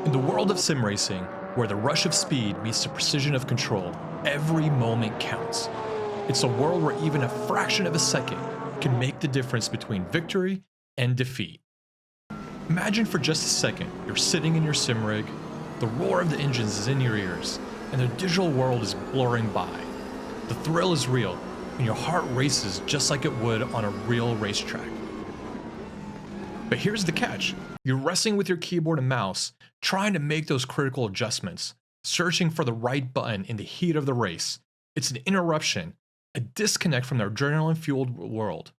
In the world of sim racing, where the rush of speed meets the precision of control, every moment counts. It's a world where even a fraction of a second can make the difference between victory and defeat. Imagine for just a second you're sitting in your sim rig, the roar of the engines is in your ears, and the digital world is blurring by. The thrill is real, and your heart races just like it would on a real racetrack. But here's the catch. You're wrestling with your keyboard and mouse, trying to make those critical adjustments, searching for the right button in the heat of the race. It's an interruption, a disconnect from the adrenaline-fueled world.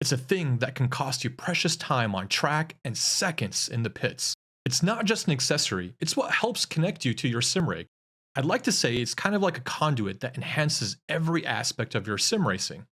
It's a thing that can cost you precious time on track and seconds in the pits. It's not just an accessory, it's what helps connect you to your sim rig. I'd like to say it's kind of like a conduit that enhances every aspect of your sim racing.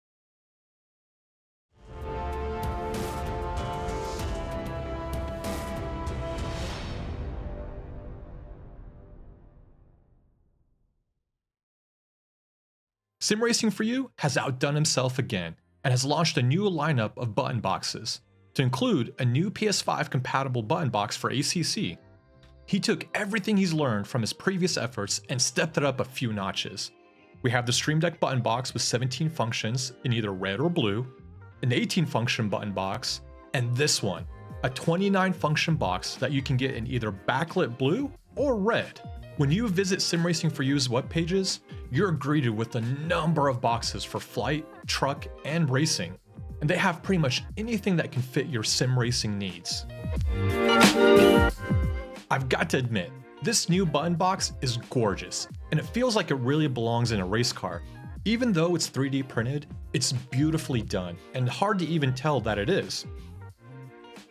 Simracing4U has outdone himself again and has launched a new lineup of button boxes, to include a new PS5 compatible button box for ACC. He took everything he's learned from his previous efforts and stepped it up a few notches. We have the Stream Deck button box with 17 functions in either red or blue, an 18 function button box, and this one, a 29 function box that you can get in either backlit blue or red. When you visit Simracing4U's web pages, you're greeted with a number of boxes for flight, truck, and racing, and they have pretty much anything that can fit your sim racing needs. I've got to admit, this new button box is gorgeous, and it feels like it really belongs in a race car. Even though it's 3D printed, it's beautifully done, and hard to even tell that it is.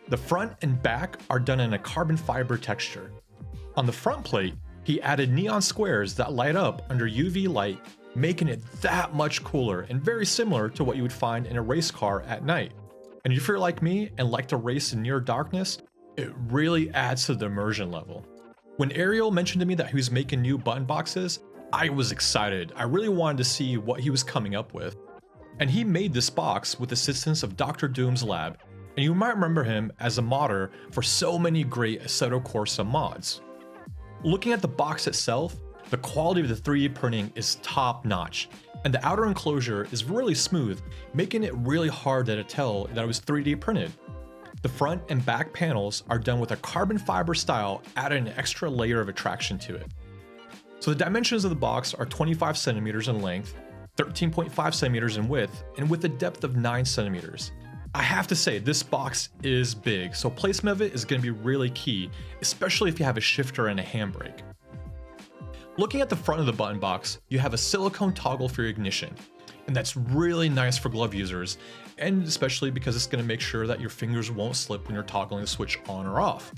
The front and back are done in a carbon fiber texture. On the front plate, he added neon squares that light up under UV light, making it that much cooler and very similar to what you would find in a race car at night. And if you're like me and like to race in near darkness, it really adds to the immersion level. When Ariel mentioned to me that he was making new button boxes, I was excited. I really wanted to see what he was coming up with. And he made this box with assistance of Dr. Doom's lab, and you might remember him as a modder for so many great Assetto Corsa mods. Looking at the box itself, the quality of the 3D printing is top notch, and the outer enclosure is really smooth, making it really hard to tell that it was 3D printed. The front and back panels are done with a carbon fiber style, adding an extra layer of attraction to it. So the dimensions of the box are 25 centimeters in length, 13.5 centimeters in width, and with a depth of 9 centimeters. I have to say, this box is big, so placement of it is going to be really key, especially if you have a shifter and a handbrake. Looking at the front of the button box, you have a silicone toggle for your ignition, and that's really nice for glove users, and especially because it's going to make sure that your fingers won't slip when you're toggling the switch on or off.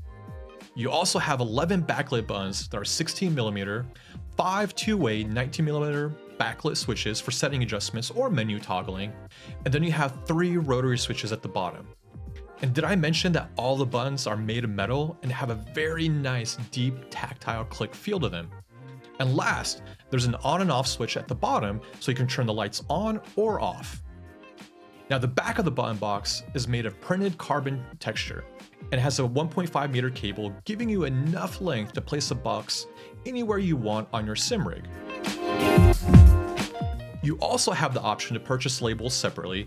You also have 11 backlit buttons that are 16mm, 5 two-way 19mm backlit switches for setting adjustments or menu toggling, and then you have 3 rotary switches at the bottom. And did I mention that all the buttons are made of metal and have a very nice deep tactile click feel to them? And last, there's an on and off switch at the bottom so you can turn the lights on or off. Now the back of the button box is made of printed carbon texture and has a 1.5 meter cable, giving you enough length to place the box anywhere you want on your sim rig. You also have the option to purchase labels separately.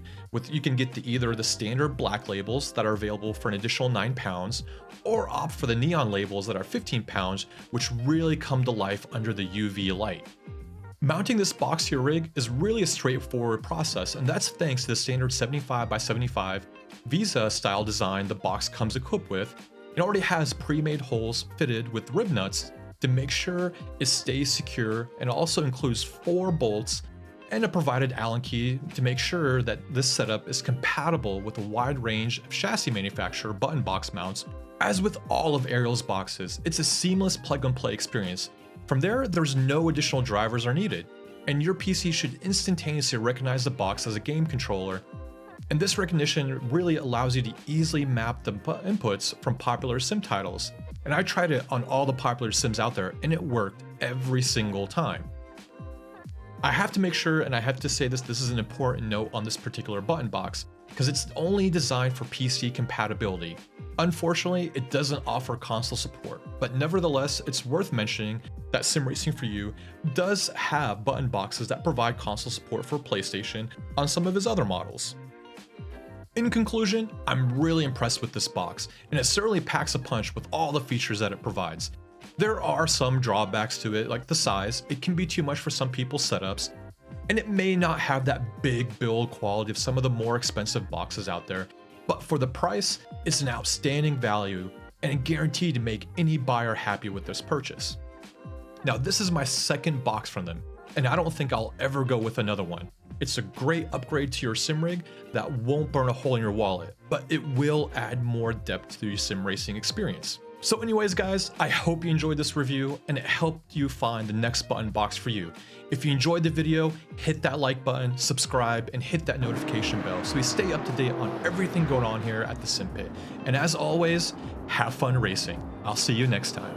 You can get either the standard black labels that are available for an additional £9, or opt for the neon labels that are £15, which really come to life under the UV light. Mounting this box to your rig is really a straightforward process, and that's thanks to the standard 75x75 Visa style design the box comes equipped with. It already has pre-made holes fitted with rib nuts to make sure it stays secure, and also includes 4 bolts and a provided Allen key to make sure that this setup is compatible with a wide range of chassis manufacturer button box mounts. As with all of Ariel's boxes, it's a seamless plug-and-play experience. From there, there's no additional drivers are needed, and your PC should instantaneously recognize the box as a game controller. And this recognition really allows you to easily map the inputs from popular sim titles. And I tried it on all the popular sims out there, and it worked every single time. I have to make sure, and I have to say this is an important note on this particular button box. because it's only designed for PC compatibility. Unfortunately, it doesn't offer console support, but nevertheless, it's worth mentioning that Simracing4U does have button boxes that provide console support for PlayStation on some of his other models. In conclusion, I'm really impressed with this box, and it certainly packs a punch with all the features that it provides. There are some drawbacks to it, like the size. It can be too much for some people's setups, and it may not have that big build quality of some of the more expensive boxes out there, but for the price, it's an outstanding value and guaranteed to make any buyer happy with this purchase. Now, this is my second box from them, and I don't think I'll ever go with another one. It's a great upgrade to your sim rig that won't burn a hole in your wallet, but it will add more depth to your sim racing experience. So anyways guys, I hope you enjoyed this review and it helped you find the next button box for you. If you enjoyed the video, hit that like button, subscribe, and hit that notification bell so we stay up to date on everything going on here at the Simpit. And as always, have fun racing. I'll see you next time.